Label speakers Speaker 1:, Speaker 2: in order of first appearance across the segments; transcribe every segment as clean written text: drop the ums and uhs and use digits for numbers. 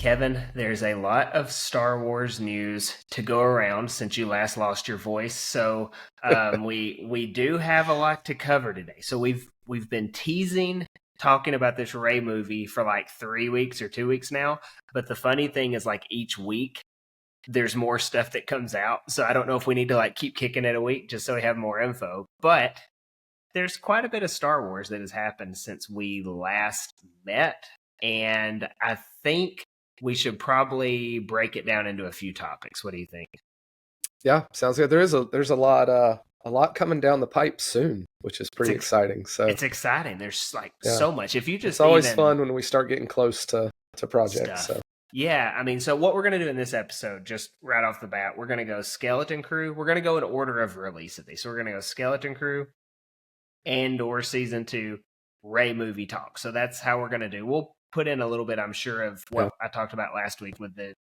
Speaker 1: Kevin, there's a lot of Star Wars news to go around since you last lost your voice, so we do have a lot to cover today. So we've been teasing talking about this Rey movie for like 3 weeks or 2 weeks now. But the funny thing is, like each week, there's more stuff that comes out. So I don't know if we need to like keep kicking it a week just so we have more info. But there's quite a bit of Star Wars that has happened since we last met, and I think we should probably break it down into a few topics. What do you think?
Speaker 2: Yeah, sounds good. There's a lot coming down the pipe soon, which is pretty exciting. So
Speaker 1: it's exciting. There's like so much. If you just
Speaker 2: it's always fun when we start getting close to projects. So
Speaker 1: yeah, I mean, so what we're gonna do in this episode, just right off the bat, we're gonna go Skeleton Crew. We're gonna go in order of release of these. So we're gonna go Skeleton Crew, Andor season 2, Rey movie talk. So that's how we're gonna do. We'll put in a little bit, I'm sure, of what I talked about last week with the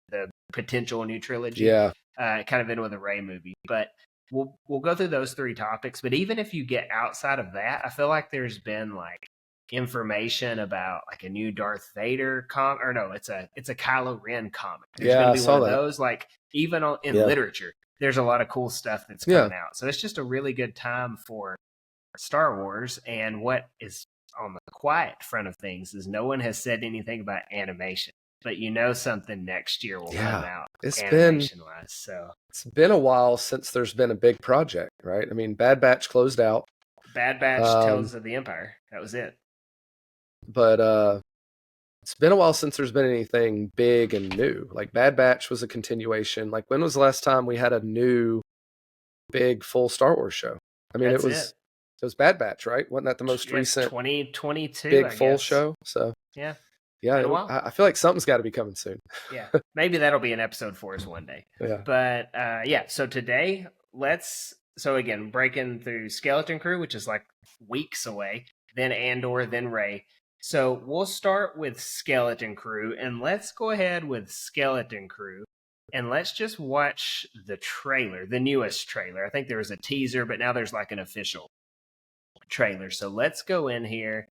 Speaker 1: potential new trilogy.
Speaker 2: Yeah.
Speaker 1: Kind of in with a Rey movie. But we'll go through those three topics. But even if you get outside of that, I feel like there's been like information about like a new Darth Vader comic, or no, it's a Kylo Ren comic. There's gonna be one of those. Like even in literature, there's a lot of cool stuff that's coming out. So it's just a really good time for Star Wars. And what is on the quiet front of things is no one has said anything about animation, but something next year will come out. It's
Speaker 2: been a while since there's been a big project, right? I mean, Bad Batch closed out.
Speaker 1: Bad Batch, Tales of the Empire. That was it.
Speaker 2: But it's been a while since there's been anything big and new. Like Bad Batch was a continuation. Like when was the last time we had a new big full Star Wars show? I mean, it was Bad Batch, right? Wasn't that the most recent
Speaker 1: 2022
Speaker 2: big full show? So
Speaker 1: yeah,
Speaker 2: I feel like something's got to be coming soon.
Speaker 1: Yeah, maybe that'll be an episode for us one day.
Speaker 2: Yeah,
Speaker 1: but so today so again, breaking through Skeleton Crew, which is like weeks away, then Andor, then Rey. So we'll start with Skeleton Crew, and let's go ahead with Skeleton Crew, and let's just watch the trailer, the newest trailer. I think there was a teaser, but now there's like an official trailer. So let's go in here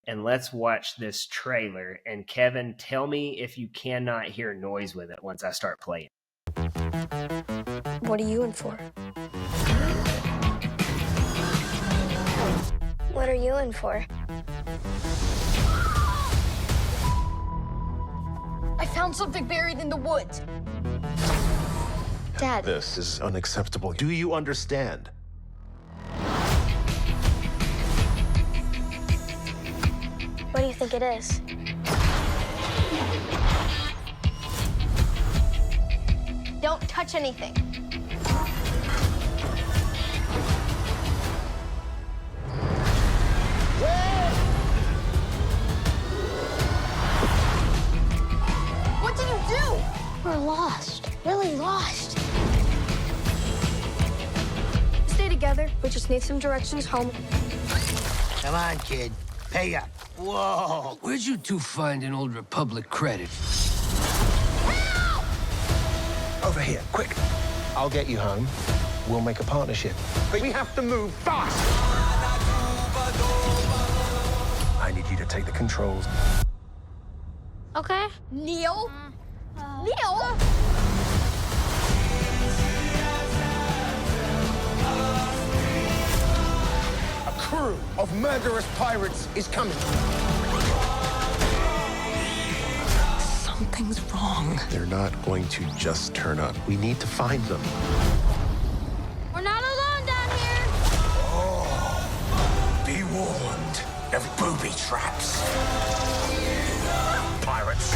Speaker 1: and let's watch this trailer. And Kevin, tell me if you cannot hear noise with it once I start playing.
Speaker 3: What are you in for? What are you in for?
Speaker 4: I found something buried in the woods.
Speaker 3: Dad.
Speaker 5: This is unacceptable. Do you understand?
Speaker 3: What do you think it is? Don't touch anything.
Speaker 4: What did you do?
Speaker 3: We're lost. Really lost.
Speaker 4: Stay together. We just need some directions home.
Speaker 6: Come on, kid. Pay up. Whoa!
Speaker 7: Where'd you two find an old Republic credit?
Speaker 6: Help!
Speaker 5: Over here, quick. I'll get you home. We'll make a partnership. But we have to move fast. I need you to take the controls.
Speaker 3: Okay.
Speaker 4: Neil? Neil?
Speaker 5: A crew of murderous pirates is coming.
Speaker 7: Something's wrong.
Speaker 5: They're not going to just turn up. We need to find them.
Speaker 3: We're not alone down here.
Speaker 8: Oh, be warned of booby traps. Pirates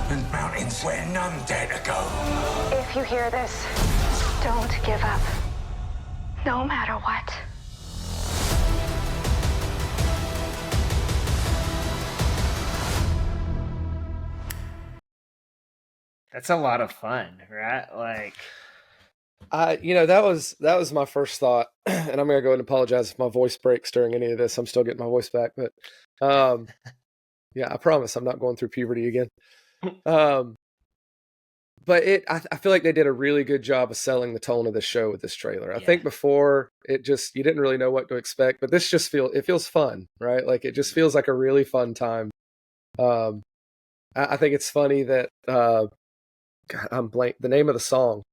Speaker 8: and mountains where none dare to go.
Speaker 9: If you hear this, don't give up. No matter what.
Speaker 1: That's a lot of fun, right? Like,
Speaker 2: that was my first thought, and I'm gonna go ahead and apologize if my voice breaks during any of this. I'm still getting my voice back, but yeah, I promise I'm not going through puberty again. But I feel like they did a really good job of selling the tone of the show with this trailer. I think before you didn't really know what to expect, but this just feels fun, right? Like it just feels like a really fun time. I think it's funny that God, I'm blank. The name of the song.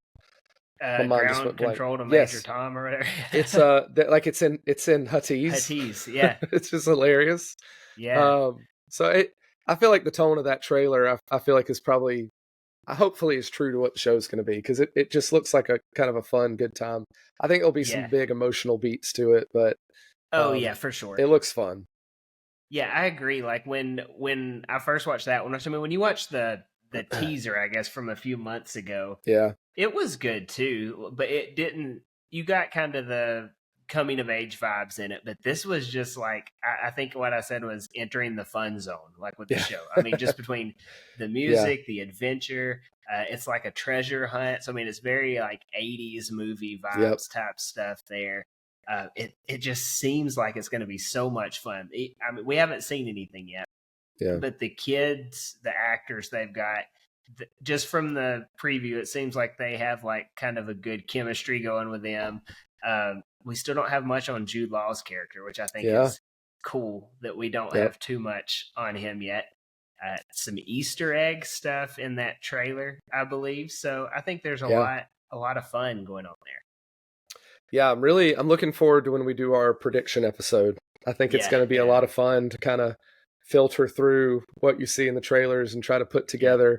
Speaker 2: My mind just
Speaker 1: Ground
Speaker 2: went blank.
Speaker 1: control to Major
Speaker 2: Yes,
Speaker 1: Tom or whatever.
Speaker 2: it's like it's in Huttese.
Speaker 1: Huttese, yeah,
Speaker 2: It's just hilarious.
Speaker 1: yeah,
Speaker 2: So I feel like the tone of that trailer, I feel like is probably, hopefully is true to what the show's going to be, because it just looks like a kind of a fun, good time. I think there'll be some
Speaker 1: yeah.
Speaker 2: big emotional beats to it, but
Speaker 1: Oh yeah, for sure.
Speaker 2: it looks fun.
Speaker 1: Yeah, I agree. Like when I first watched that one, I mean, when you watch the teaser, I guess from a few months ago,
Speaker 2: Yeah,
Speaker 1: it was good too, but it didn't. You got kind of the coming of age vibes in it, but this was just like I think what I said was entering the fun zone, like with the show. I mean, just between the music, the adventure, it's like a treasure hunt. So I mean, it's very like '80s movie vibes type stuff there. It just seems like it's going to be so much fun. I mean, we haven't seen anything yet, but the kids, the actors they've got, just from the preview, it seems like they have like kind of a good chemistry going with them. We still don't have much on Jude Law's character, which I think is cool that we don't have too much on him yet. Some Easter egg stuff in that trailer, I believe. So I think there's a lot of fun going on there.
Speaker 2: Yeah, I'm looking forward to when we do our prediction episode. I think it's going to be a lot of fun to kind of filter through what you see in the trailers and try to put together.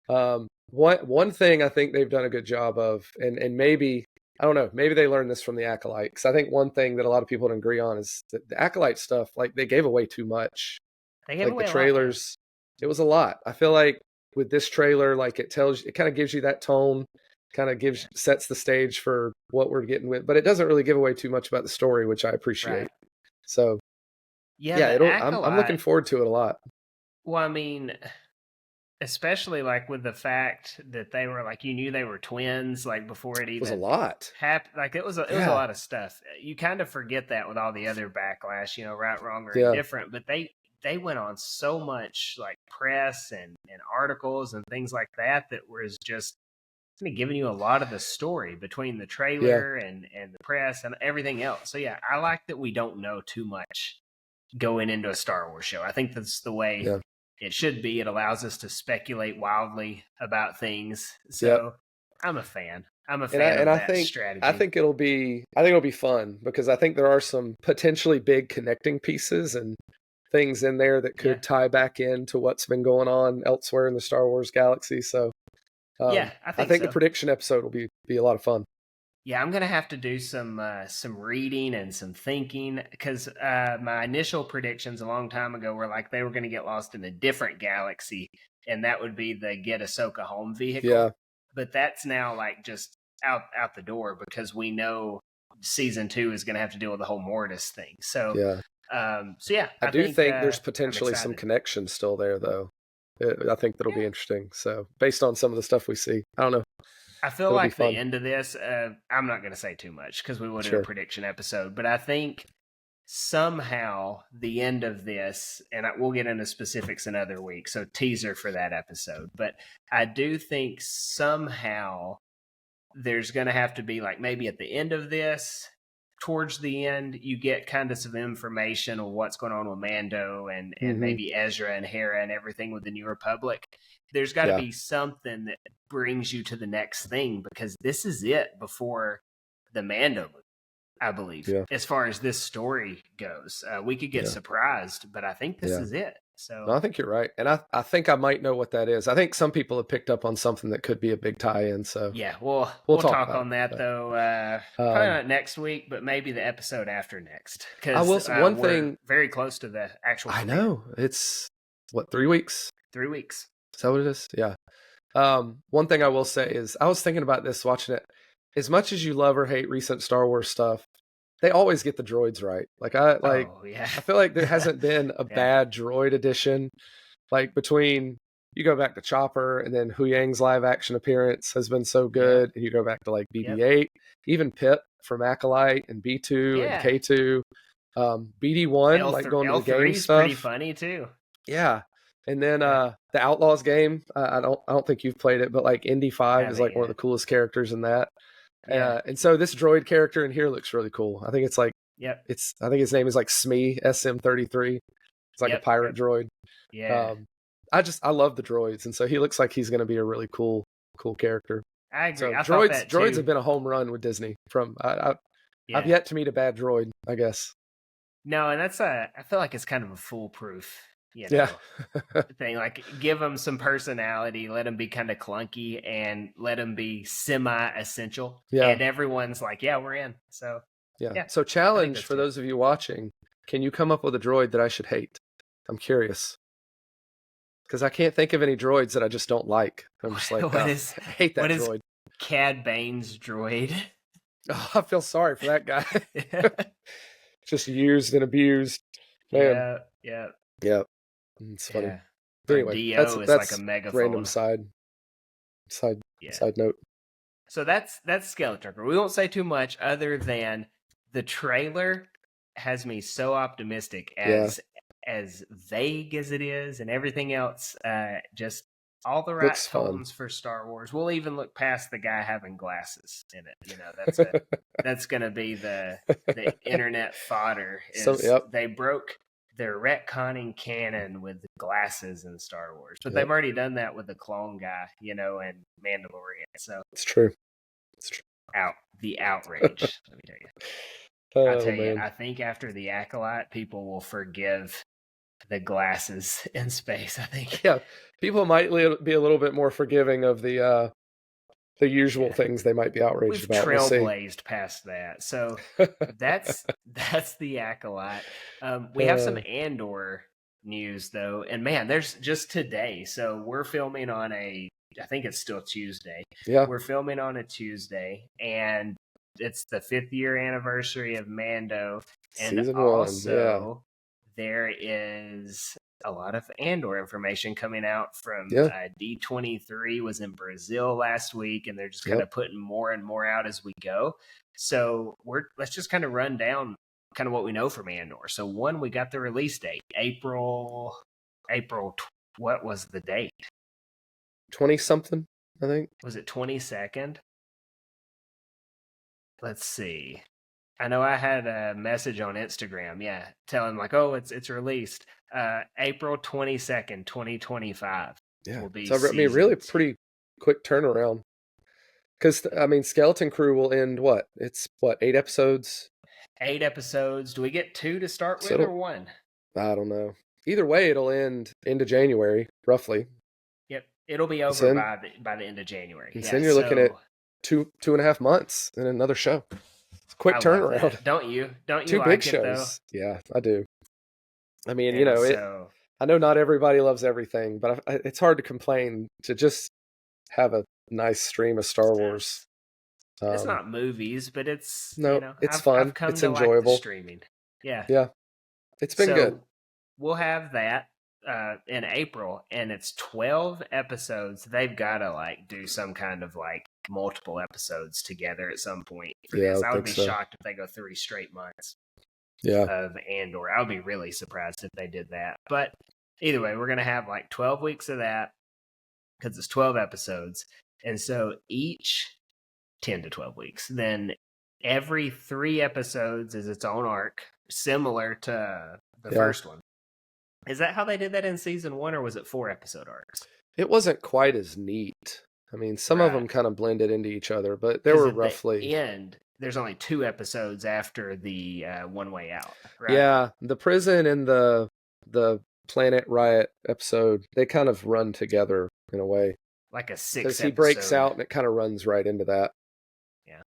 Speaker 2: One thing I think they've done a good job of, and maybe, I don't know, maybe they learned this from the Acolyte, because I think one thing that a lot of people don't agree on is that the Acolyte stuff, like they gave away too much.
Speaker 1: They gave away
Speaker 2: the trailers, it was a lot. I feel like with this trailer, like it kind of gives you that tone, kind of sets the stage for what we're getting with, but it doesn't really give away too much about the story, which I appreciate.
Speaker 1: Right.
Speaker 2: So I'm looking forward to it a lot.
Speaker 1: Well, I mean, especially like with the fact that they were like, you knew they were twins, like before it even
Speaker 2: was a lot
Speaker 1: happened. Like it was a lot of stuff. You kind of forget that with all the other backlash, right, wrong, or indifferent. But they went on so much like press and articles and things like that was just kind of giving you a lot of the story between the trailer and the press and everything else. So yeah, I like that we don't know too much going into a Star Wars show. I think that's the way it should be. It allows us to speculate wildly about things. So I'm a fan. I'm a fan of that strategy.
Speaker 2: I think it'll be fun, because I think there are some potentially big connecting pieces and things in there that could tie back into what's been going on elsewhere in the Star Wars galaxy. So I think the prediction episode will be a lot of fun.
Speaker 1: Yeah, I'm gonna have to do some reading and some thinking, because my initial predictions a long time ago were like they were gonna get lost in a different galaxy, and that would be the get Ahsoka home vehicle. Yeah, but that's now like just out the door, because we know season 2 is gonna have to deal with the whole Mortis thing. So I do think
Speaker 2: there's potentially some connection still there, though. I think that'll be interesting. So based on some of the stuff we see, I don't know.
Speaker 1: I feel like the end of this, I'm not going to say too much because we will do a prediction episode, but I think somehow the end of this, and we'll get into specifics another week, so teaser for that episode, but I do think somehow there's going to have to be like maybe at the end of this, towards the end, you get kind of some information on what's going on with Mando and maybe Ezra and Hera and everything with the New Republic. There's got to be something that brings you to the next thing, because this is it before the Mando movie, I believe, as far as this story goes. We could get surprised, but I think this is it. So
Speaker 2: no, I think you're right. And I think I might know what that is. I think some people have picked up on something that could be a big tie-in. So
Speaker 1: yeah, we'll talk on that though. Probably not next week, but maybe the episode after next. Because
Speaker 2: one thing
Speaker 1: very close to the actual.
Speaker 2: I know it's 3 weeks.
Speaker 1: 3 weeks.
Speaker 2: Is that what it is? Yeah. One thing I will say is I was thinking about this watching it. As much as you love or hate recent Star Wars stuff, they always get the droids right. I feel like there hasn't been a bad droid addition. Like between you go back to Chopper and then Hu Yang's live action appearance has been so good. And you go back to like BB-8, even Pip from Acolyte and B2 and K2, BD1, like going to the game stuff.
Speaker 1: Pretty funny too.
Speaker 2: Yeah. And then the Outlaws game, I don't think you've played it, but like Indy 5 is like one of the coolest characters in that. And so this droid character in here looks really cool. I think it's like I think his name is like Smee SM33. It's like a pirate droid.
Speaker 1: Yeah.
Speaker 2: I love the droids, and so he looks like he's going to be a really cool character.
Speaker 1: I agree.
Speaker 2: So
Speaker 1: I thought that
Speaker 2: droids
Speaker 1: too.
Speaker 2: have been a home run with Disney. I've
Speaker 1: Yeah.
Speaker 2: yet to meet a bad droid, I guess.
Speaker 1: No, and I feel like it's kind of a foolproof,
Speaker 2: Yeah.
Speaker 1: thing. Like, give them some personality, let them be kind of clunky, and let them be semi-essential.
Speaker 2: Yeah.
Speaker 1: And everyone's like, yeah, we're in. So,
Speaker 2: yeah. So challenge for those of you watching, can you come up with a droid that I should hate? I'm curious. Because I can't think of any droids that I just don't like. I'm just like, I hate that droid.
Speaker 1: What is Cad Bane's droid?
Speaker 2: Oh, I feel sorry for that guy. Just used and abused. Man.
Speaker 1: Yeah.
Speaker 2: It's funny.
Speaker 1: Yeah.
Speaker 2: Anyway,
Speaker 1: Dio
Speaker 2: that's
Speaker 1: like a megaphone.
Speaker 2: Random side note.
Speaker 1: So that's Skeleton Crew. We won't say too much other than the trailer has me so optimistic as vague as it is, and everything else. Just all the right tones for Star Wars. We'll even look past the guy having glasses in it. That's going to be the internet fodder. They broke their retconning canon with glasses in Star Wars, but they've already done that with the clone guy, and Mandalorian. So
Speaker 2: it's true.
Speaker 1: The outrage. Let me tell you. I'll tell you. I think after the Acolyte, people will forgive the glasses in space. I think.
Speaker 2: Yeah, people might be a little bit more forgiving of the usual things they might be outraged about.
Speaker 1: We've trailblazed past that, so that's the Acolyte. We have some Andor news though, and man, there's just today. So we're filming on I think it's still Tuesday.
Speaker 2: Yeah,
Speaker 1: we're filming on a Tuesday, and it's the 5th year anniversary of Mando, and
Speaker 2: Season
Speaker 1: also
Speaker 2: 1,
Speaker 1: there is a lot of Andor information coming out from D23 was in Brazil last week, and they're just kind of putting more and more out as we go. So let's just kind of run down kind of what we know from Andor. So we got the release date, April. What was the date?
Speaker 2: 20-something, I think.
Speaker 1: Was it 22nd? Let's see. I know I had a message on Instagram, telling like, oh, it's released. April 22nd, 2025.
Speaker 2: Yeah.
Speaker 1: Will be
Speaker 2: so I mean, really pretty quick turnaround. Because, I mean, Skeleton Crew will end what? It's 8 episodes?
Speaker 1: 8 episodes. Do we get 2 to start with or 1?
Speaker 2: I don't know. Either way, it'll end into January, roughly.
Speaker 1: Yep. It'll be over by the end of January.
Speaker 2: And then you're looking at 2.5 months and another show. It's a quick turnaround.
Speaker 1: Don't you
Speaker 2: 2
Speaker 1: like
Speaker 2: big
Speaker 1: it,
Speaker 2: shows.
Speaker 1: Though?
Speaker 2: Yeah, I do. I mean, I know not everybody loves everything, but it's hard to complain to just have a nice stream of Star Wars.
Speaker 1: It's not movies, but it's
Speaker 2: it's fun. It's enjoyable.
Speaker 1: Like streaming. Yeah.
Speaker 2: It's been good.
Speaker 1: We'll have that in April, and it's 12 episodes. They've got to do some kind of multiple episodes together at some point for this. I would be shocked if they go 3 straight months of Andor. I would be really surprised if they did that. But either way, we're going to have 12 weeks of that because it's 12 episodes. And so each 10 to 12 weeks. Then every 3 episodes is its own arc, similar to the first one. Is that how they did that in season 1, or was it 4 episode arcs?
Speaker 2: It wasn't quite as neat. I mean, some of them kind of blended into each other, but there were roughly...
Speaker 1: There's only 2 episodes after the One Way Out, right?
Speaker 2: Yeah, the prison and the Planet Riot episode, they kind of run together in a way.
Speaker 1: Like a 6
Speaker 2: Because he breaks out and it kind of runs right into that.
Speaker 1: Yeah.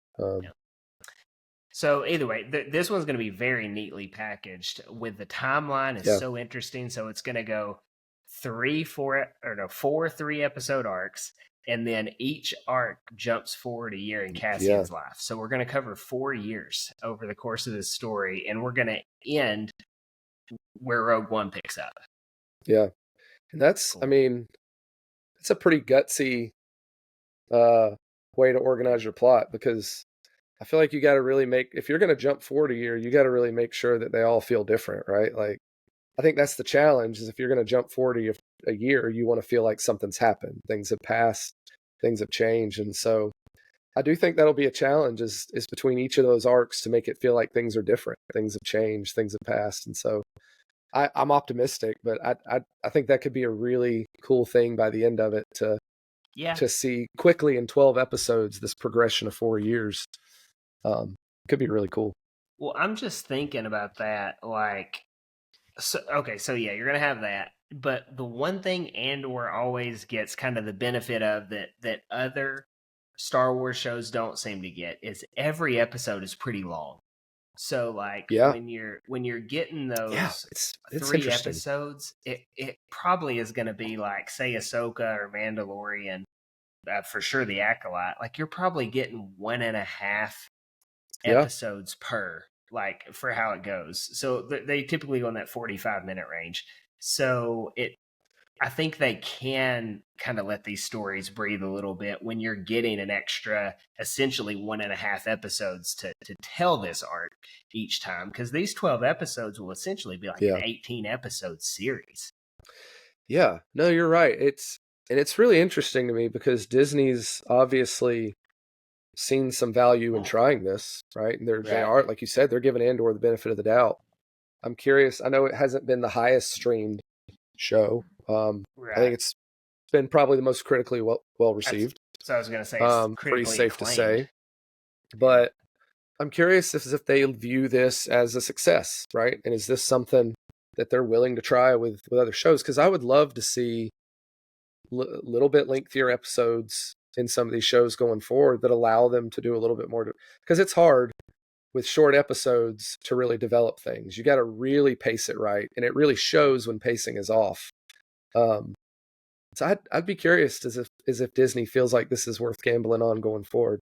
Speaker 1: So either way, this one's going to be very neatly packaged. With the timeline is so interesting. So it's going to go 4 3-episode arcs, and then each arc jumps forward a year in Cassian's life. So we're going to cover 4 years over the course of this story, and we're going to end where Rogue One picks up.
Speaker 2: Yeah, and that's cool. I mean, it's a pretty gutsy way to organize your plot, because I feel like you got to really if you're going to jump forward a year, you got to really make sure that they all feel different, right? Like, I think that's the challenge, is if you're going to jump forward a year, you want to feel like something's happened. Things have passed, things have changed. And so I do think that'll be a challenge is between each of those arcs to make it feel like things are different. Things have changed, things have passed. And so I'm optimistic, but I think that could be a really cool thing by the end of it to see quickly in 12 episodes this progression of 4 years. Could be really cool.
Speaker 1: Well, I'm just thinking about that. Like, so yeah, you're gonna have that. But the one thing Andor always gets kind of the benefit of that other Star Wars shows don't seem to get is every episode is pretty long. So like when you're getting those
Speaker 2: it's
Speaker 1: 3 episodes, it probably is going to be like say Ahsoka or Mandalorian, for sure the Acolyte. Like you're probably getting 1.5 episodes per, like for how it goes. So they typically go in that 45-minute range. So I think they can kind of let these stories breathe a little bit when you're getting an extra, essentially 1.5 episodes to tell this arc each time. Because these 12 episodes will essentially be like an 18 episode series.
Speaker 2: Yeah, no, you're right. It's really interesting to me because Disney's obviously seen some value in trying this, right? And they are, like you said, they're giving Andor the benefit of the doubt. I'm curious. I know it hasn't been the highest streamed show. I think it's been probably the most critically well received.
Speaker 1: So I was going to say, it's
Speaker 2: pretty safe
Speaker 1: acclaimed.
Speaker 2: to say. But I'm curious if they view this as a success, right? And is this something that they're willing to try with other shows? Because I would love to see little bit lengthier episodes in some of these shows going forward that allow them to do a little bit more. Because it's hard with short episodes to really develop things. You got to really pace it right, and it really shows when pacing is off. So I'd be curious as if Disney feels like this is worth gambling on going forward,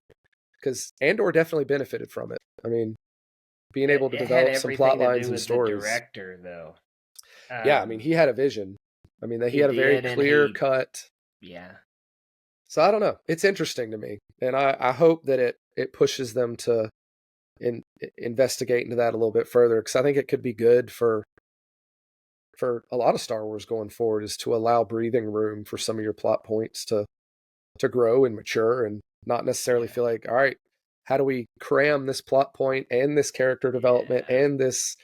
Speaker 2: because Andor definitely benefited from it. I mean, being able to develop some plot lines and stories.
Speaker 1: The director, though.
Speaker 2: Yeah, I mean, he had a vision. I mean, he had a very clear cut.
Speaker 1: Yeah.
Speaker 2: So I don't know. It's interesting to me, and I hope that it pushes them to investigate into that a little bit further, because I think it could be good for a lot of Star Wars going forward, is to allow breathing room for some of your plot points to grow and mature, and not necessarily feel like, all right, how do we cram this plot point and this character development and this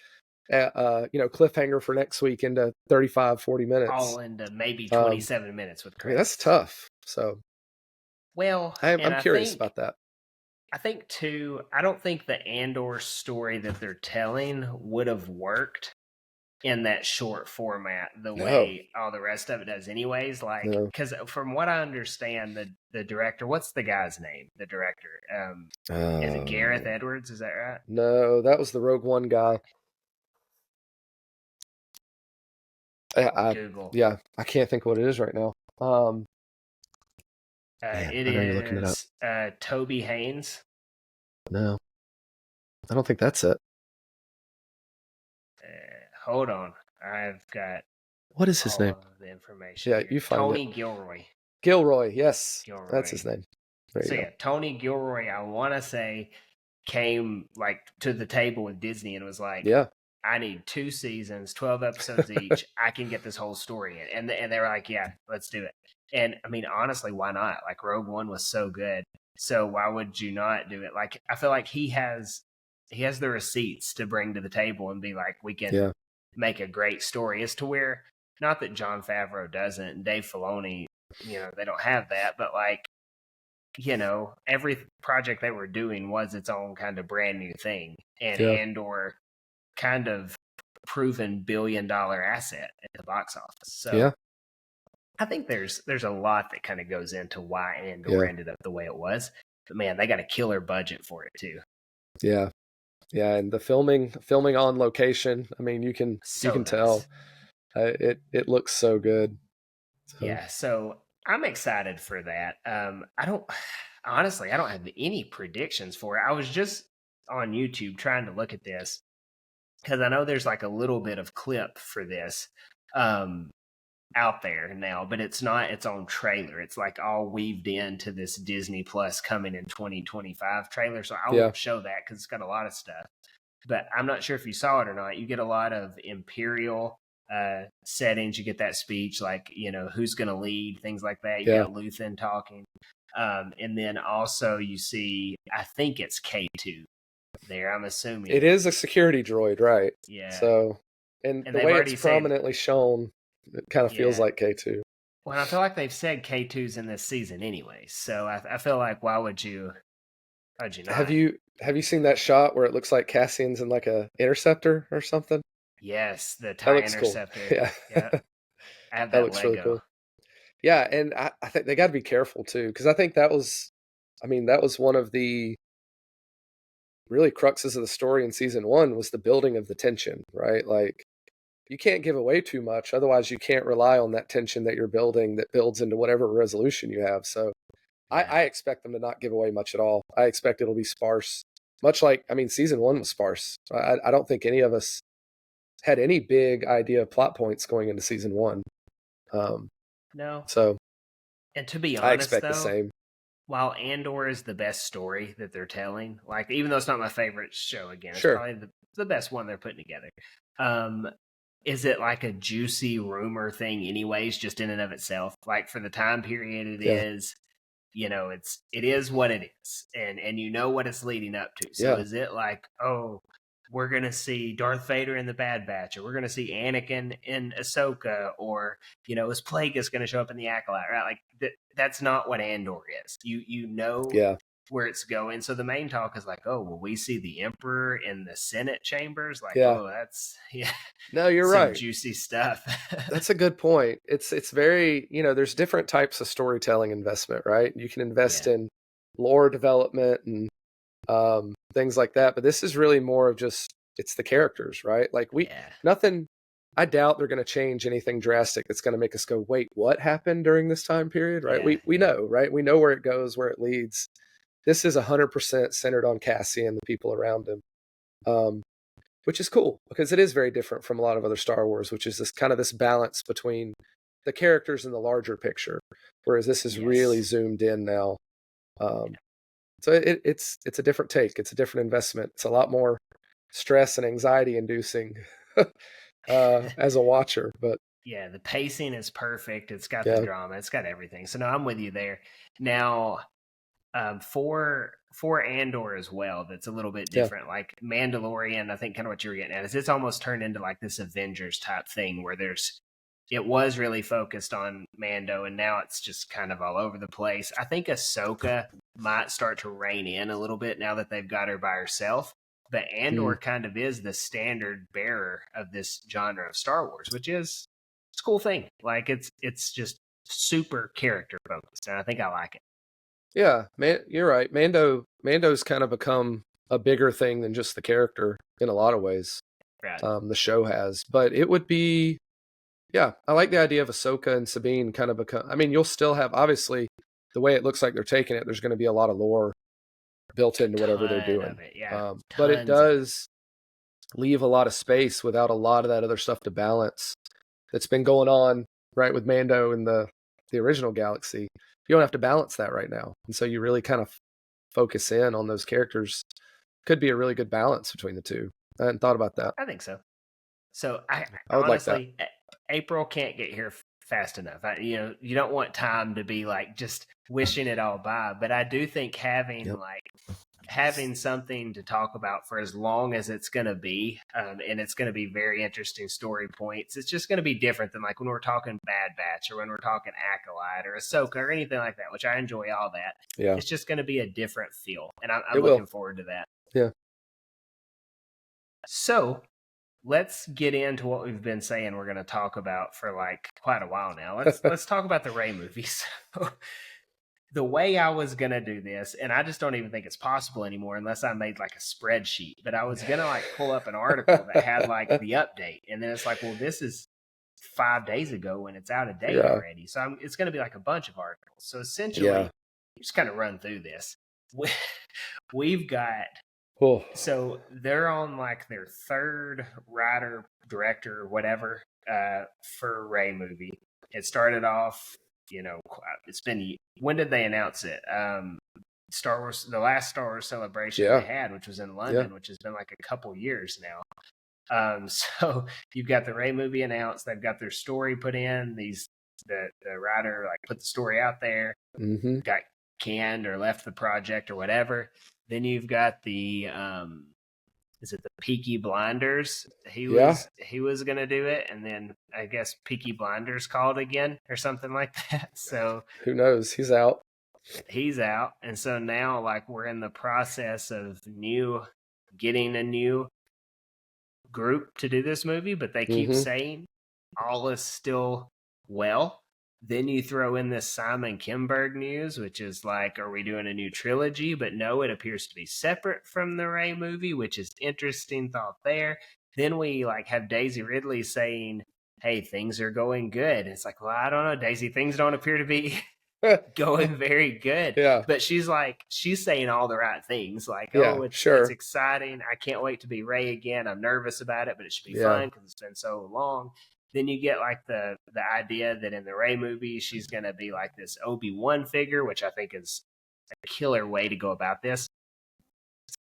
Speaker 2: cliffhanger for next week into 35-40 minutes,
Speaker 1: all into maybe 27 minutes with credits.
Speaker 2: I mean, that's tough. So I'm curious about that.
Speaker 1: I think too, I don't think the Andor story that they're telling would have worked in that short format the way all the rest of it does anyways. Like, because from what I understand, the director, what's the guy's name? The director, is it Gareth Edwards? Is that right?
Speaker 2: No, that was the Rogue One guy.
Speaker 1: Google.
Speaker 2: Yeah, I can't think what it is right now.
Speaker 1: It is Toby Haynes.
Speaker 2: No, I don't think that's it.
Speaker 1: Hold on, I've got.
Speaker 2: What is his name?
Speaker 1: The information.
Speaker 2: Yeah,
Speaker 1: here.
Speaker 2: you find
Speaker 1: Tony
Speaker 2: it.
Speaker 1: Gilroy.
Speaker 2: Gilroy, yes,
Speaker 1: Gilroy.
Speaker 2: That's his name.
Speaker 1: So yeah, Tony Gilroy, I want to say, came like to the table with Disney and was like, I need 2 seasons, 12 episodes each. I can get this whole story in. And they were like, yeah, let's do it. And I mean, honestly, why not? Like Rogue One was so good. So why would you not do it? Like, I feel like he has the receipts to bring to the table and be like, we can make a great story, as to where, not that Jon Favreau doesn't and Dave Filoni, they don't have that, but like, every project they were doing was its own kind of brand new thing. And Andor kind of proven billion-dollar asset at the box office. So I think there's a lot that kind of goes into why Andor ended up the way it was. But man, they got a killer budget for it too.
Speaker 2: Yeah. Yeah, and the filming on location, I mean, you can tell. It looks so good. So.
Speaker 1: Yeah, so I'm excited for that. I don't have any predictions for it. I was just on YouTube trying to look at this, because I know there's like a little bit of clip for this out there now, but it's not its own trailer. It's like all weaved into this Disney Plus coming in 2025 trailer. So I won't show that because it's got a lot of stuff. But I'm not sure if you saw it or not. You get a lot of Imperial settings. You get that speech, like, who's going to lead, things like that. You got Luthen talking. And then also you see, I think it's K2 there. I'm assuming
Speaker 2: it is a security droid, right?
Speaker 1: Yeah.
Speaker 2: So And
Speaker 1: And
Speaker 2: the
Speaker 1: they've
Speaker 2: way
Speaker 1: already
Speaker 2: it's
Speaker 1: said,
Speaker 2: prominently shown, it kind of feels
Speaker 1: yeah.
Speaker 2: like K2.
Speaker 1: Well, I feel like they've said K2's in this season anyway. So I feel like why would you
Speaker 2: Have
Speaker 1: not?
Speaker 2: you seen that shot where it looks like Cassian's in like a interceptor or something?
Speaker 1: Yes, the
Speaker 2: That
Speaker 1: TIE
Speaker 2: looks cool.
Speaker 1: Interceptor.
Speaker 2: Yeah.
Speaker 1: Yeah, I have
Speaker 2: That
Speaker 1: that
Speaker 2: looks really
Speaker 1: Lego.
Speaker 2: cool. Yeah, and I think they got to be careful too, because I think that was, I mean, that was one of the really cruxes of the story in season one was the building of the tension, right? Like you can't give away too much, otherwise you can't rely on that tension that you're building that builds into whatever resolution you have. So
Speaker 1: Yeah.
Speaker 2: I expect them to not give away much at all. I expect it'll be sparse, much like, I mean, season one was sparse. I don't think any of us had any big idea of plot points going into season one.
Speaker 1: No.
Speaker 2: So
Speaker 1: And to be
Speaker 2: I
Speaker 1: honest,
Speaker 2: expect the
Speaker 1: though,
Speaker 2: same.
Speaker 1: while Andor is the best story that they're telling, like even though it's not my favorite show, again, it's
Speaker 2: Sure.
Speaker 1: probably the best one they're putting together. Is it like a juicy rumor thing, anyways, just in and of itself? Like for the time period it is, you know, it is what it is, and you know what it's leading up to. So is it like, oh, we're gonna see Darth Vader in the Bad Batch, or we're gonna see Anakin in Ahsoka, or you know, is Plagueis gonna show up in the Acolyte? Right? Like that's not what Andor is. You know where it's going. So the main talk is like, oh, will we see the Emperor in the Senate chambers? Like, oh, that's
Speaker 2: No, you're
Speaker 1: some
Speaker 2: right.
Speaker 1: juicy stuff.
Speaker 2: That's a good point. It's very, you know, there's different types of storytelling investment, right? You can invest in lore development and things like that, but this is really more of just it's the characters, right? Like nothing. I doubt they're going to change anything drastic that's going to make us go, wait, what happened during this time period, right? We know, right? We know where it goes, where it leads. This is 100% centered on Cassie and the people around him, which is cool because it is very different from a lot of other Star Wars, which is this kind of this balance between the characters and the larger picture, whereas this is really zoomed in now. So it's a different take. It's a different investment. It's a lot more stress and anxiety inducing as a watcher. But
Speaker 1: yeah, the pacing is perfect. It's got the drama. It's got everything. So no, I'm with you there. Now, for Andor as well, that's a little bit different. Like Mandalorian, I think kind of what you were getting at is it's almost turned into like this Avengers type thing where it was really focused on Mando, and now it's just kind of all over the place. I think Ahsoka might start to rein in a little bit now that they've got her by herself. But Andor kind of is the standard bearer of this genre of Star Wars, which is it's a cool thing. Like it's just super character focused, and I think I like it.
Speaker 2: Yeah, you're right. Mando's kind of become a bigger thing than just the character in a lot of ways.
Speaker 1: Right.
Speaker 2: The show has, but it would be. Yeah, I like the idea of Ahsoka and Sabine kind of become. I mean, you'll still have obviously the way it looks like they're taking it. There's going to be a lot of lore built into whatever they're doing. But it does leave a lot of space without a lot of that other stuff to balance that's been going on right with Mando in the original galaxy. You don't have to balance that right now, and so you really kind of focus in on those characters. Could be a really good balance between the two. I hadn't thought about that.
Speaker 1: I think so. So I
Speaker 2: would
Speaker 1: honestly,
Speaker 2: like that.
Speaker 1: April can't get here fast enough. You don't want time to be like just wishing it all by. But I do think having something to talk about for as long as it's going to be, and it's going to be very interesting story points. It's just going to be different than like when we're talking Bad Batch or when we're talking Acolyte or Ahsoka or anything like that, which I enjoy all that.
Speaker 2: Yeah.
Speaker 1: It's just going to be a different feel, and I'm looking forward to that.
Speaker 2: Yeah.
Speaker 1: So let's get into what we've been saying we're going to talk about for like quite a while now. Let's talk about the Rey movies. The way I was going to do this, and I just don't even think it's possible anymore unless I made like a spreadsheet, but I was going to like pull up an article that had like the update. And then it's like, well, this is 5 days ago and it's out of date already. So it's going to be like a bunch of articles. So essentially, just kind of run through this. We've got so they're on like their third writer, director, whatever, for Rey movie. It started off, it's been, when did they announce it? Star Wars, the last Star Wars celebration they had, which was in London, which has been like a couple years now. So you've got the Rey movie announced. They've got their story put in. The writer like put the story out there, got canned or left the project or whatever. Then you've got the is it the Peaky Blinders? He
Speaker 2: Yeah.
Speaker 1: was gonna do it, and then I guess Peaky Blinders called again or something like that. So
Speaker 2: Who knows? He's out.
Speaker 1: he's out, and so now like we're in the process of getting a new group to do this movie, but they keep saying all is still well. Then you throw in this Simon Kinberg news, which is like, are we doing a new trilogy? But no, it appears to be separate from the Rey movie, which is interesting thought there. Then we like have Daisy Ridley saying, hey, things are going good. It's like, well, I don't know, Daisy, things don't appear to be going very good.
Speaker 2: Yeah.
Speaker 1: But she's saying all the right things. Like,
Speaker 2: Yeah,
Speaker 1: oh, it's
Speaker 2: sure.
Speaker 1: exciting. I can't wait to be Rey again. I'm nervous about it, but it should be fun because it's been so long. Then you get like the idea that in the Rey movie, she's going to be like this Obi-Wan figure, which I think is a killer way to go about this. It's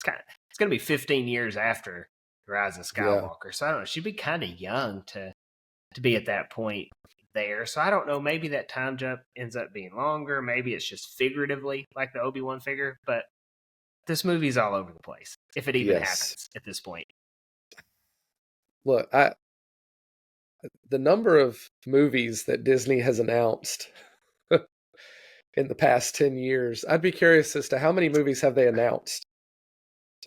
Speaker 1: going to be 15 years after Rise of Skywalker. Yeah. So I don't know. She'd be kind of young to be at that point there. So I don't know. Maybe that time jump ends up being longer. Maybe it's just figuratively like the Obi-Wan figure. But this movie's all over the place, if it even happens at this point.
Speaker 2: Look, the number of movies that Disney has announced in the past 10 years, I'd be curious as to how many movies have they announced?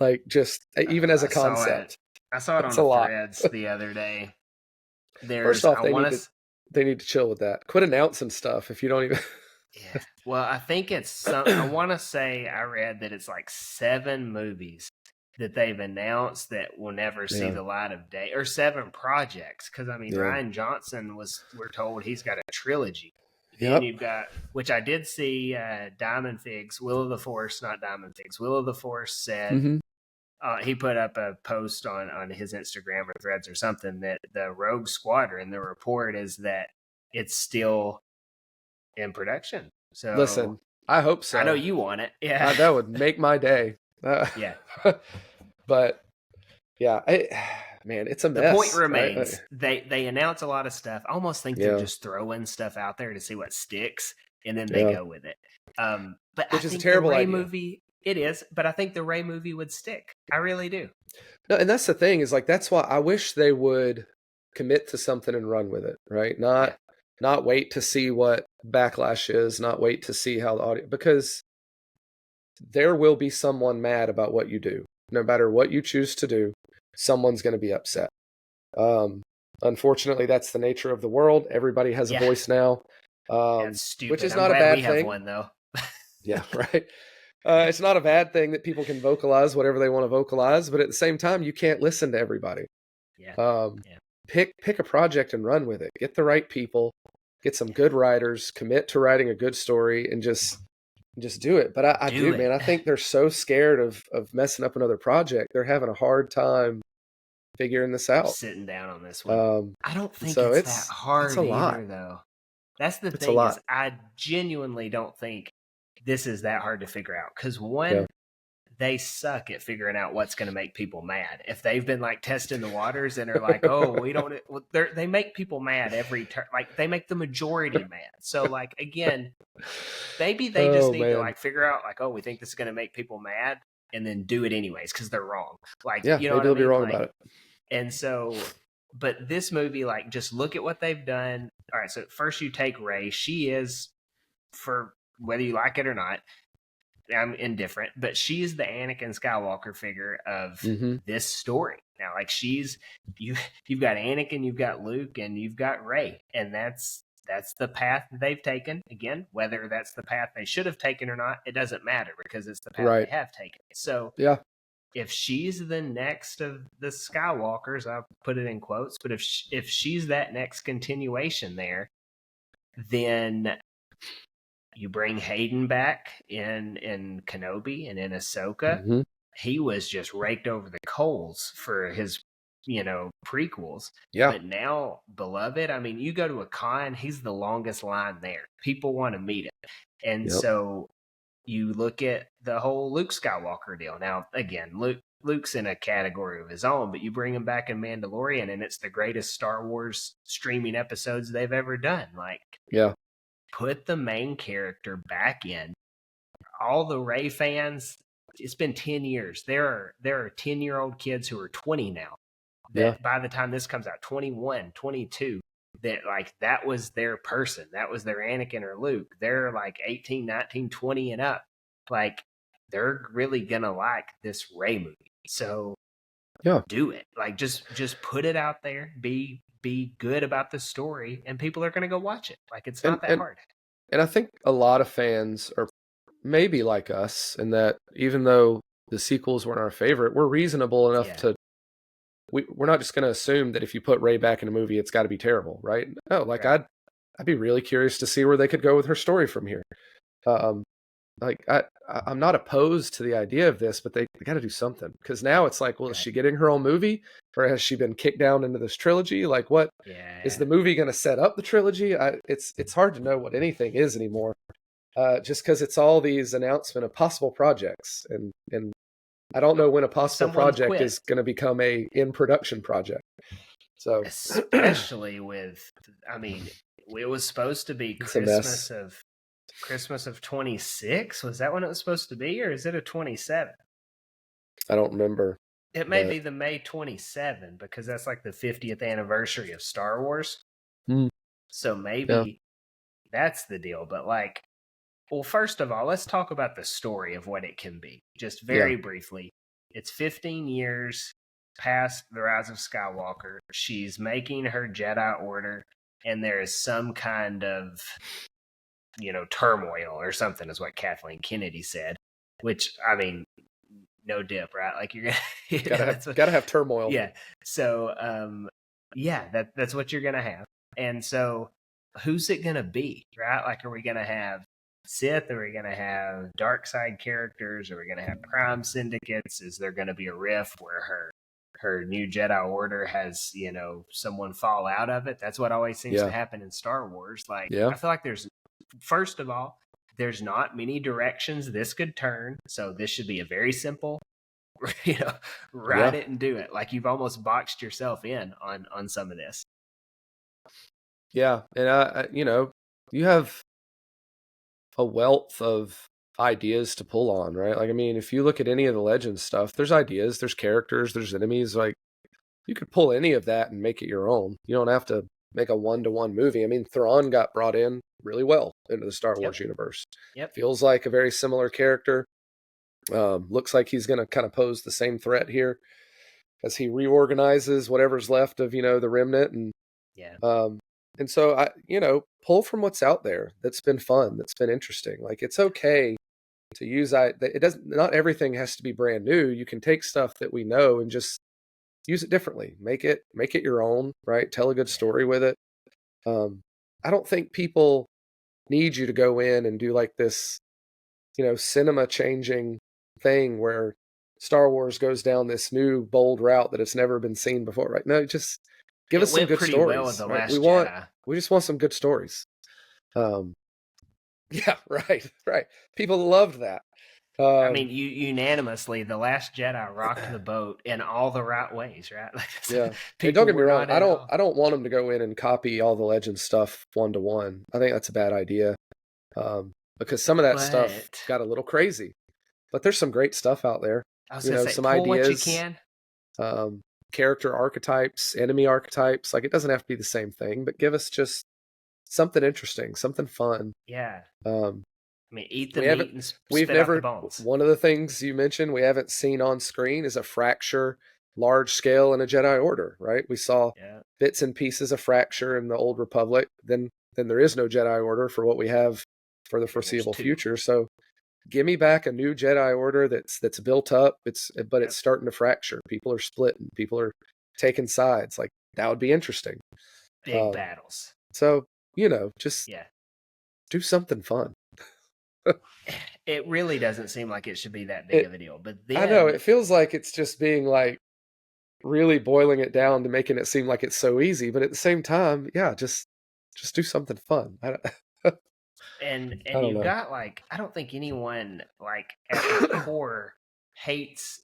Speaker 2: Like, just even as a concept.
Speaker 1: I saw it on the threads the other day.
Speaker 2: First off, they need to chill with that. Quit announcing stuff if you don't even...
Speaker 1: Yeah. Well, I think it's I want to say I read that it's like 7 movies that they've announced that will never see the light of day, or 7 projects. Because I mean, Rian Johnson we're told he's got a trilogy. Then you've got, which I did see, Diamond Figs, Will of the Force, not Diamond Figs, Will of the Force said, he put up a post on his Instagram or Threads or something that the Rogue Squadron, the report is that it's still in production. So
Speaker 2: listen, I hope so.
Speaker 1: I know you want it. Yeah,
Speaker 2: that would make my day.
Speaker 1: Yeah,
Speaker 2: but yeah, man, it's a mess.
Speaker 1: The point remains, they announce a lot of stuff. I almost think they're just throwing stuff out there to see what sticks, and then they go with it. But
Speaker 2: which
Speaker 1: I
Speaker 2: is
Speaker 1: think
Speaker 2: a terrible
Speaker 1: the Rey
Speaker 2: idea.
Speaker 1: movie, it is, but I think the Rey movie would stick. I really do.
Speaker 2: No, and that's the thing is like that's why I wish they would commit to something and run with it, right? Not wait to see what backlash is, not wait to see how the audience, because there will be someone mad about what you do. No matter what you choose to do, someone's going to be upset. Unfortunately, that's the nature of the world. Everybody has a voice now,
Speaker 1: that's stupid.
Speaker 2: Which is
Speaker 1: I'm
Speaker 2: not a
Speaker 1: glad
Speaker 2: bad
Speaker 1: we
Speaker 2: thing.
Speaker 1: Have one though.
Speaker 2: Yeah, right. It's not a bad thing that people can vocalize whatever they want to vocalize, but at the same time, you can't listen to everybody.
Speaker 1: Yeah.
Speaker 2: Pick a project and run with it. Get the right people, get some good writers, commit to writing a good story, and just do it. But I do, man. I think they're so scared of messing up another project. They're having a hard time figuring this out.
Speaker 1: Sitting down on this one. I don't think
Speaker 2: so
Speaker 1: it's that hard
Speaker 2: it's a
Speaker 1: either,
Speaker 2: lot.
Speaker 1: though. That's the thing is I genuinely don't think this is that hard to figure out. Because they suck at figuring out what's going to make people mad. If they've been like testing the waters and are like, oh, we don't, they make people mad every turn. Like they make the majority mad. So like, again, maybe they just need to like figure out like, oh, we think this is going to make people mad and then do it anyways. Cause they're wrong. Like, you know,
Speaker 2: maybe they'll be wrong about it.
Speaker 1: And so, but this movie, like just look at what they've done. All right. So first you take Rey. She is, for whether you like it or not, I'm indifferent, but she's the Anakin Skywalker figure of this story. Now, like you've got Anakin, you've got Luke, and you've got Rey, and that's the path they've taken. Again, whether that's the path they should have taken or not, it doesn't matter because it's the path they have taken. So, if she's the next of the Skywalkers, I'll put it in quotes, but if she's that next continuation there, then you bring Hayden back in Kenobi and in Ahsoka. He was just raked over the coals for his, prequels.
Speaker 2: Yeah.
Speaker 1: But now, Beloved, I mean, you go to a con, he's the longest line there. People want to meet him. And so you look at the whole Luke Skywalker deal. Now, again, Luke's in a category of his own, but you bring him back in Mandalorian, and it's the greatest Star Wars streaming episodes they've ever done. Like, put the main character back in. All the Rey fans, it's been 10 years. There are 10-year-old kids who are 20 now that by the time this comes out, 21, 22, that like that was their person. That was their Anakin or Luke. They're like 18, 19, 20 and up. Like they're really gonna like this Rey movie. So do it. Like just put it out there. Be good about the story, and people are gonna go watch it. Like it's not that hard.
Speaker 2: And I think a lot of fans are maybe like us in that even though the sequels weren't our favorite, we're reasonable enough to we're not just going to assume that if you put Rey back in a movie, it's got to be terrible, right? No, like I'd be really curious to see where they could go with her story from here. Like I'm not opposed to the idea of this, but they got to do something, because now it's like, well, is she getting her own movie, or has she been kicked down into this trilogy? Like, what is the movie going to set up the trilogy? It's hard to know what anything is anymore, just because it's all these announcement of possible projects, and I don't know when a possible project is going to become a in production project. So
Speaker 1: especially with, I mean, it was supposed to be Christmas of 26. Was that when it was supposed to be, or is it a 27?
Speaker 2: I don't remember.
Speaker 1: It may be the May 27, because that's like the 50th anniversary of Star Wars. So maybe that's the deal. But like, well, first of all, let's talk about the story of what it can be. Just very briefly. It's 15 years past the Rise of Skywalker. She's making her Jedi Order, and there is some kind of, turmoil or something, is what Kathleen Kennedy said. Which, I mean, no dip, right? Like you're gonna
Speaker 2: gotta have turmoil.
Speaker 1: Yeah. So, that's what you're gonna have. And so, who's it gonna be, right? Like, are we gonna have Sith? Are we going to have dark side characters? Are we going to have crime syndicates? Is there going to be a rift where her new Jedi Order has, someone fall out of it? That's what always seems to happen in Star Wars. Like, I feel like first of all, there's not many directions this could turn. So this should be a very simple, write it and do it. Like you've almost boxed yourself in on some of this.
Speaker 2: Yeah. And, you have a wealth of ideas to pull on, right? Like, I mean, if you look at any of the Legends stuff, there's ideas, there's characters, there's enemies. Like, you could pull any of that and make it your own. You don't have to make a one-to-one movie. I mean, Thrawn got brought in really well into the Star Wars universe. Feels like a very similar character. Looks like he's going to kind of pose the same threat here as he reorganizes whatever's left of, the remnant. And so I, pull from what's out there that's been fun, that's been interesting. Like, it's okay to use it doesn't, not everything has to be brand new. You can take stuff that we know and just use it differently. Make it your own, right? Tell a good story with it. I don't think people need you to go in and do like this, cinema changing thing where Star Wars goes down this new bold route that it's never been seen before, right? No, just give us some good stories. Well with the Last Jedi. We just want some good stories. Yeah, right. People loved that.
Speaker 1: I mean, unanimously, The Last Jedi rocked the boat in all the right ways, right? Like,
Speaker 2: Hey, don't get me wrong. I don't want them to go in and copy all the Legend stuff one to one. I think that's a bad idea, because some of that stuff got a little crazy. But there's some great stuff out there.
Speaker 1: I was gonna say,
Speaker 2: some
Speaker 1: pull
Speaker 2: ideas.
Speaker 1: What you can.
Speaker 2: Character archetypes, enemy archetypes. Like, it doesn't have to be the same thing, but give us just something interesting, something fun.
Speaker 1: Yeah.
Speaker 2: I
Speaker 1: mean, eat the meat and spit out the bones.
Speaker 2: One of the things you mentioned we haven't seen on screen is a fracture, large scale in a Jedi Order, right? We saw bits and pieces of fracture in the Old Republic. Then there is no Jedi Order for what we have for the foreseeable future. So give me back a new Jedi Order that's built up. It's starting to fracture. People are splitting. People are taking sides. Like, that would be interesting.
Speaker 1: Big battles.
Speaker 2: So, just do something fun.
Speaker 1: It really doesn't seem like it should be that big of a deal. But then,
Speaker 2: I know it feels like it's just being like really boiling it down to making it seem like it's so easy. But at the same time, just do something fun.
Speaker 1: And you've got, like, I don't think anyone, like, at the core hates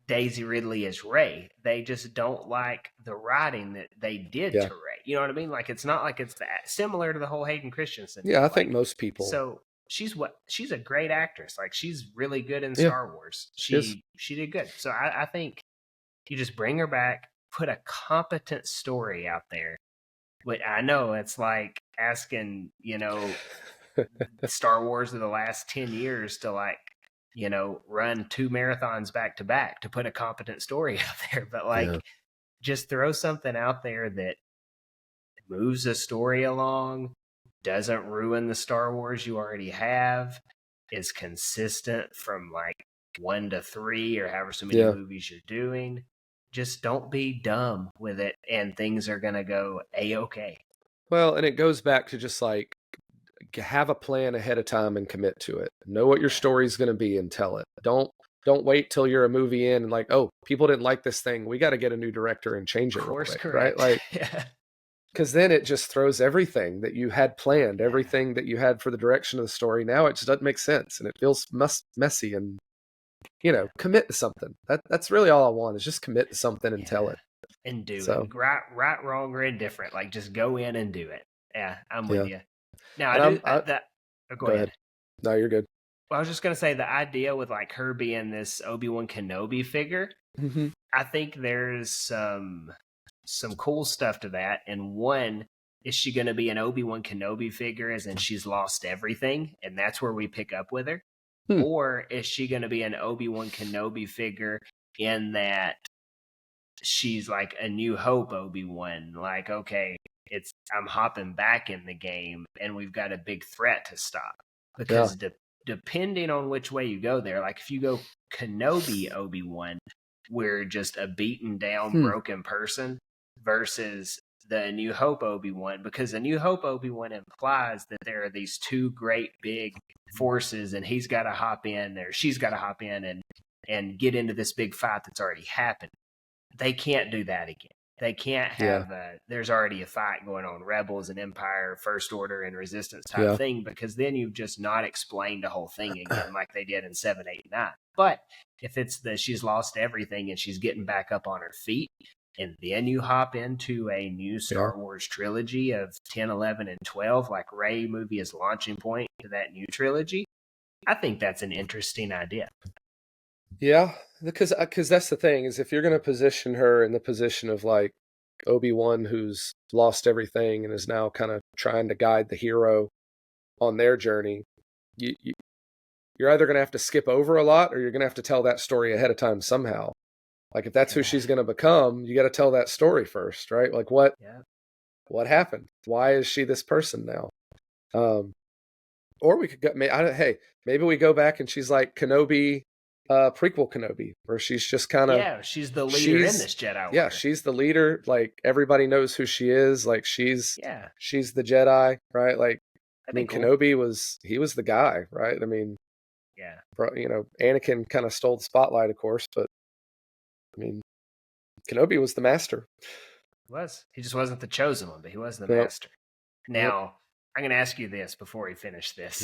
Speaker 1: Daisy Ridley as Rey. They just don't like the writing that they did to Rey. You know what I mean? Like, it's not like it's that similar to the whole Hayden Christensen.
Speaker 2: Yeah, I think most people
Speaker 1: she's a great actress. Like she's really good in
Speaker 2: Yeah,
Speaker 1: Star Wars.
Speaker 2: she is.
Speaker 1: She did good. So I think you just bring her back, put a competent story out there. But I know it's like asking, Star Wars of the last 10 years to run 2 marathons back to back to put a competent story out there. But
Speaker 2: Yeah.
Speaker 1: just throw something out there that moves a story along, doesn't ruin the Star Wars you already have, is consistent from like 1 to 3 or however so many movies you're doing. Just don't be dumb with it, and things are going to go A-okay.
Speaker 2: Well, and it goes back to just like have a plan ahead of time and commit to it. Know what your story's going to be and tell it. Don't wait till you're a movie in and like, oh, people didn't like this thing. We got to get a new director and change it.
Speaker 1: Course
Speaker 2: real quick,
Speaker 1: correct.
Speaker 2: right? Like,
Speaker 1: yeah.
Speaker 2: Because then it just throws everything that you had planned, everything that you had for the direction of the story. Now it just doesn't make sense, and it feels messy. And commit to something. That's really all I want is just commit to something and tell it.
Speaker 1: And do it. Right, wrong, or indifferent. Like just go in and do it. Yeah, I'm with you. Now go ahead.
Speaker 2: No, you're good.
Speaker 1: Well, I was just gonna say the idea with like her being this Obi-Wan Kenobi figure.
Speaker 2: Mm-hmm.
Speaker 1: I think there's some cool stuff to that. And one, is she going to be an Obi-Wan Kenobi figure as in she's lost everything and that's where we pick up with her? Or is she going to be an Obi-Wan Kenobi figure in that she's like a New Hope Obi-Wan? Like, okay, I'm hopping back in the game and we've got a big threat to stop. Because depending on which way you go there, like if you go Kenobi Obi-Wan, we're just a beaten down, broken person, versus the New Hope Obi-Wan, because the New Hope Obi-Wan implies that there are these two great big forces and he's got to hop in or she's got to hop in and get into this big fight that's already happened. They can't do that again. They can't have there's already a fight going on, Rebels and Empire, First Order and Resistance type thing, because then you've just not explained the whole thing again like they did in 7, 8, 9. But if it's she's lost everything and she's getting back up on her feet, and then you hop into a new Star Wars trilogy of 10, 11, and 12, like Rey movie is launching point to that new trilogy, I think that's an interesting idea.
Speaker 2: Yeah, because that's the thing, is if you're going to position her in the position of like Obi-Wan, who's lost everything and is now kind of trying to guide the hero on their journey, you're either going to have to skip over a lot or you're going to have to tell that story ahead of time somehow. Like if that's who she's going to become, you got to tell that story first, right? Like what happened? Why is she this person now? Or we could go, maybe we go back and she's like Kenobi, prequel Kenobi, where she's just kind of
Speaker 1: she's the leader in this Jedi Order.
Speaker 2: Yeah, she's the leader. Like everybody knows who she is. Like she's the Jedi, right? Like Kenobi was the guy, right? I mean, Anakin kind of stole the spotlight, of course, but I mean, Kenobi was the master.
Speaker 1: He just wasn't the chosen one, but he was the master. Now, I'm going to ask you this before we finish this.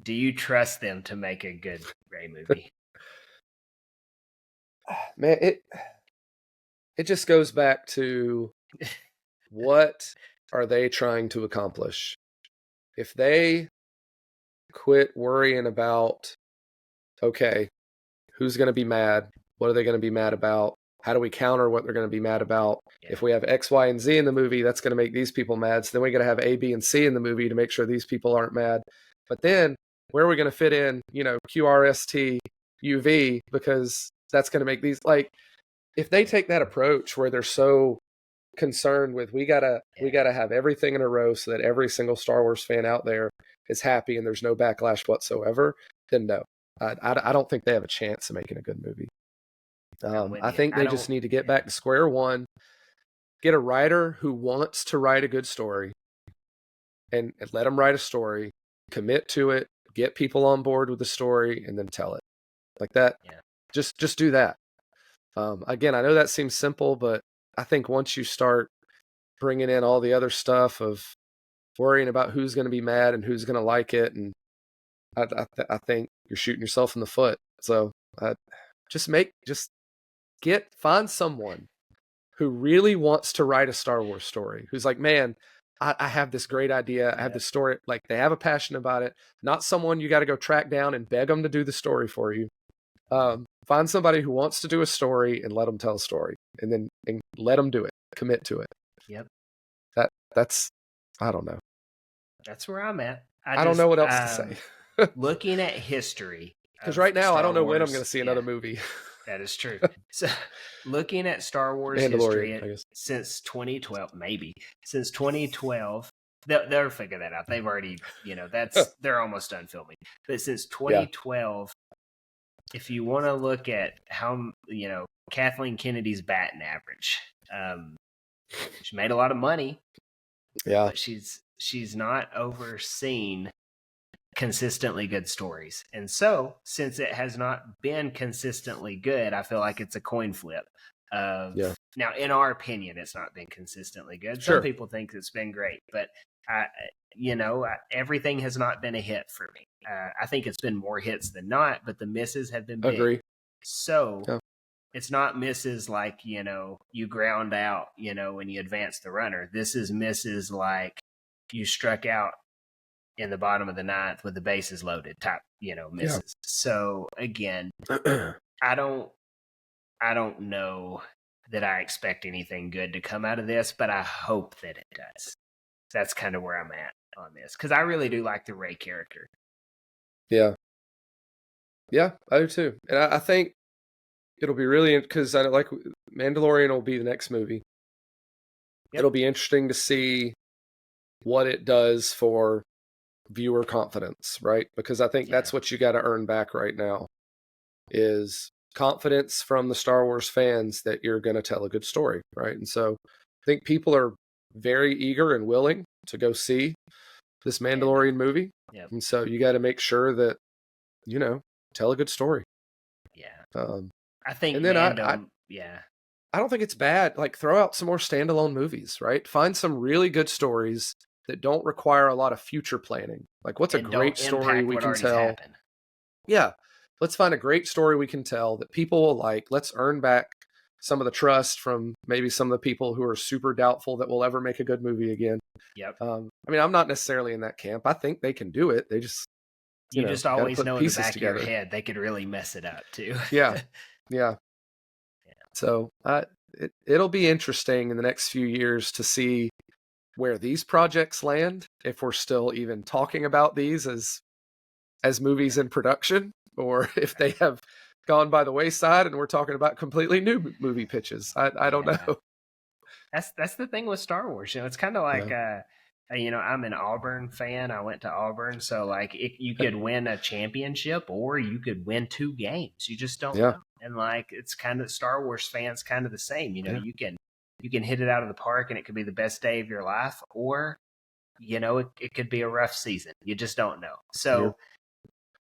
Speaker 1: Do you trust them to make a good Rey movie?
Speaker 2: Man, it just goes back to what are they trying to accomplish? If they quit worrying about, okay, who's going to be mad? What are they going to be mad about? How do we counter what they're going to be mad about? If we have X, Y, and Z in the movie, that's going to make these people mad. So then we got to have A, B, and C in the movie to make sure these people aren't mad. But then where are we going to fit in, Q, R, S, T, U, V, because that's going to make these, like, if they take that approach where they're so concerned with we gotta have everything in a row so that every single Star Wars fan out there is happy and there's no backlash whatsoever, then no. I don't think they have a chance of making a good movie. I think they just need to get back to square one, get a writer who wants to write a good story, and let them write a story, commit to it, get people on board with the story, and then tell it like that. Just do that. Again, I know that seems simple, but I think once you start bringing in all the other stuff of worrying about who's going to be mad and who's going to like it, and I think you're shooting yourself in the foot. So find someone who really wants to write a Star Wars story, who's like, man, I have this great idea. I have this story. Like, they have a passion about it. Not someone you got to go track down and beg them to do the story for you. Find somebody who wants to do a story and let them tell a story, and let them do it. Commit to it.
Speaker 1: Yep.
Speaker 2: That's I don't know.
Speaker 1: That's where I'm at.
Speaker 2: I don't know what else to say.
Speaker 1: Looking at history,
Speaker 2: because right now I don't know when I'm going to see another
Speaker 1: yeah,
Speaker 2: movie.
Speaker 1: That is true. So, looking at Star Wars
Speaker 2: Mandalorian,
Speaker 1: history
Speaker 2: I guess.
Speaker 1: since 2012, maybe since 2012, they'll figure that out. They've already, they're almost done filming. But since 2012, if you want to look at how, Kathleen Kennedy's batting average, she made a lot of money.
Speaker 2: Yeah,
Speaker 1: but she's not overseen consistently good stories. And so, since it has not been consistently good, I feel like it's a coin flip. Now, in our opinion, it's not been consistently good.
Speaker 2: Sure.
Speaker 1: Some people think it's been great, but everything has not been a hit for me. I think it's been more hits than not, but the misses have been big.
Speaker 2: Agree.
Speaker 1: So it's not misses like, you ground out, when you advance the runner. This is misses like you struck out in the bottom of the ninth with the bases loaded type, misses. Yeah. So again, I don't know that I expect anything good to come out of this, but I hope that it does. That's kind of where I'm at on this, because I really do like the Rey character.
Speaker 2: Yeah, I do too, and I think it'll be really, because I like Mandalorian will be the next movie. Yep. It'll be interesting to see what it does for viewer confidence, right? Because I think that's what you got to earn back right now is confidence from the Star Wars fans that you're going to tell a good story, right? And so I think people are very eager and willing to go see this Mandalorian movie. Yep. And so you got to make sure that, tell a good story.
Speaker 1: Yeah. I think,
Speaker 2: and then I don't think it's bad. Like, throw out some more standalone movies, right? Find some really good stories that don't require a lot of future planning. Like, what's a great story we can tell?
Speaker 1: Happened.
Speaker 2: Yeah. Let's find a great story we can tell that people will like. Let's earn back some of the trust from maybe some of the people who are super doubtful that we'll ever make a good movie again.
Speaker 1: Yep.
Speaker 2: I mean, I'm not necessarily in that camp. I think they can do it. They just,
Speaker 1: you just always know in the back of your head they could really mess it up too.
Speaker 2: Yeah. So it'll be interesting in the next few years to see where these projects land, if we're still even talking about these as movies in production, or if they have gone by the wayside and we're talking about completely new movie pitches. I don't know.
Speaker 1: That's the thing with Star Wars. It's kind of like I'm an Auburn fan. I went to Auburn, so like you could win a championship or you could win 2 games. You just don't know. And like it's kind of Star Wars fans kind of the same. You can hit it out of the park and it could be the best day of your life, or it could be a rough season. You just don't know. So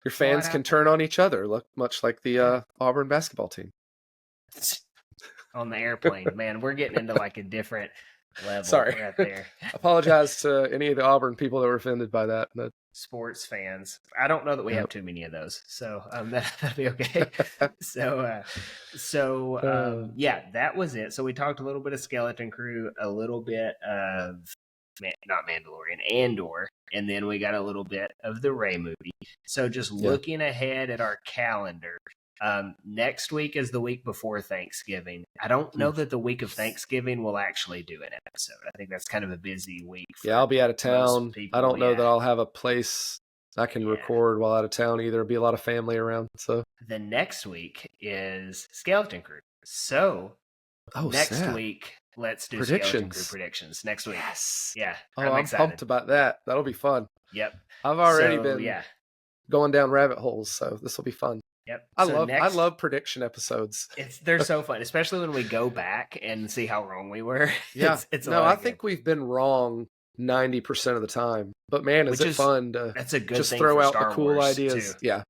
Speaker 2: your fans can turn on each other, much like the Auburn basketball team.
Speaker 1: On the airplane, man, we're getting into like a different level.
Speaker 2: Sorry,
Speaker 1: right there.
Speaker 2: Apologize to any of the Auburn people that were offended by that. But
Speaker 1: sports fans, I don't know that we have too many of those, so that'll be okay. That was it. So we talked a little bit of Skeleton Crew, a little bit of not Mandalorian, Andor, and then we got a little bit of the Rey movie. So just looking ahead at our calendar, next week is the week before Thanksgiving. I don't know that the week of Thanksgiving will actually do an episode. I think that's kind of a busy week.
Speaker 2: I'll be out of town. I don't know that I'll have a place I can record while out of town either. There'll be a lot of family around. So the
Speaker 1: next week is Skeleton Crew. So next week, let's do Skeleton Crew predictions next week. Yes. Yeah.
Speaker 2: I'm pumped about that. That'll be fun.
Speaker 1: Yep.
Speaker 2: I've already been going down rabbit holes, so this will be fun.
Speaker 1: Yep.
Speaker 2: I love prediction episodes.
Speaker 1: They're so fun, especially when we go back and see how wrong we were.
Speaker 2: Yeah. I think we've been wrong 90% of the time. But man, is it fun to
Speaker 1: that's a good
Speaker 2: just
Speaker 1: thing
Speaker 2: throw
Speaker 1: for
Speaker 2: out
Speaker 1: Star
Speaker 2: the cool
Speaker 1: Wars
Speaker 2: ideas.
Speaker 1: Too,
Speaker 2: yeah.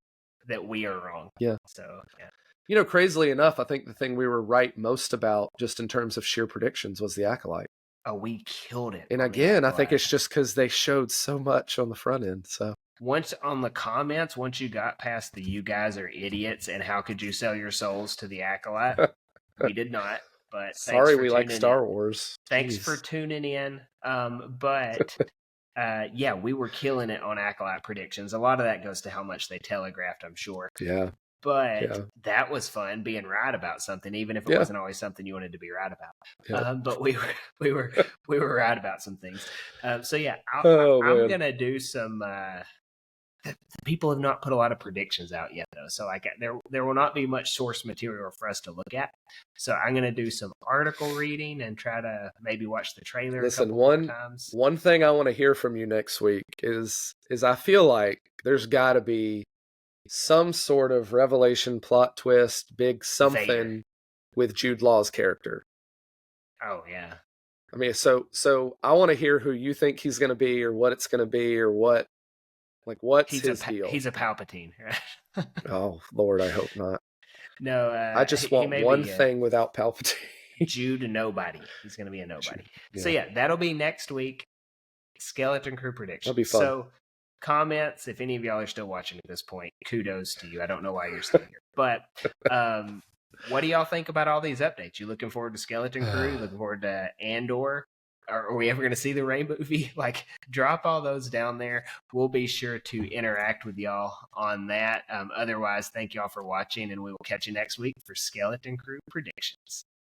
Speaker 1: That we are wrong.
Speaker 2: Yeah.
Speaker 1: So
Speaker 2: crazily enough, I think the thing we were right most about, just in terms of sheer predictions, was the Acolyte.
Speaker 1: Oh, we killed it.
Speaker 2: And again, I think it's just because they showed so much on the front end. So
Speaker 1: once you got past the "you guys are idiots" and how could you sell your souls to the Acolyte, we did not. But
Speaker 2: sorry, we like Star Wars.
Speaker 1: Thanks
Speaker 2: Jeez.
Speaker 1: for tuning in. But yeah, we were killing it on Acolyte predictions. A lot of that goes to how much they telegraphed, I'm sure.
Speaker 2: Yeah.
Speaker 1: But that was fun being right about something, even if it wasn't always something you wanted to be right about. But we were right about some things. So yeah, I'm gonna do some. People have not put a lot of predictions out yet, though, so there will not be much source material for us to look at. So I'm gonna do some article reading and try to maybe watch the trailer.
Speaker 2: Listen,
Speaker 1: a couple more times.
Speaker 2: One thing I want to hear from you next week is I feel like there's got to be some sort of revelation, plot twist, big something
Speaker 1: Vader.
Speaker 2: with Jude Law's character.
Speaker 1: Oh yeah.
Speaker 2: I mean, so I want to hear who you think he's going to be, or what it's going to be, or what's his deal.
Speaker 1: He's a Palpatine.
Speaker 2: Oh Lord, I hope not.
Speaker 1: No,
Speaker 2: I just want one thing without Palpatine.
Speaker 1: Jude nobody. He's going to be a nobody. Yeah. So yeah, that'll be next week. Skeleton Crew predictions.
Speaker 2: That'll be fun.
Speaker 1: So comments, if any of y'all are still watching at this point, kudos to you. I don't know why you're still here. But what do y'all think about all these updates? You looking forward to Skeleton Crew? Looking forward to Andor? Are we ever going to see the Rey movie? Like, drop all those down there. We'll be sure to interact with y'all on that. Otherwise, thank y'all for watching, and we will catch you next week for Skeleton Crew predictions.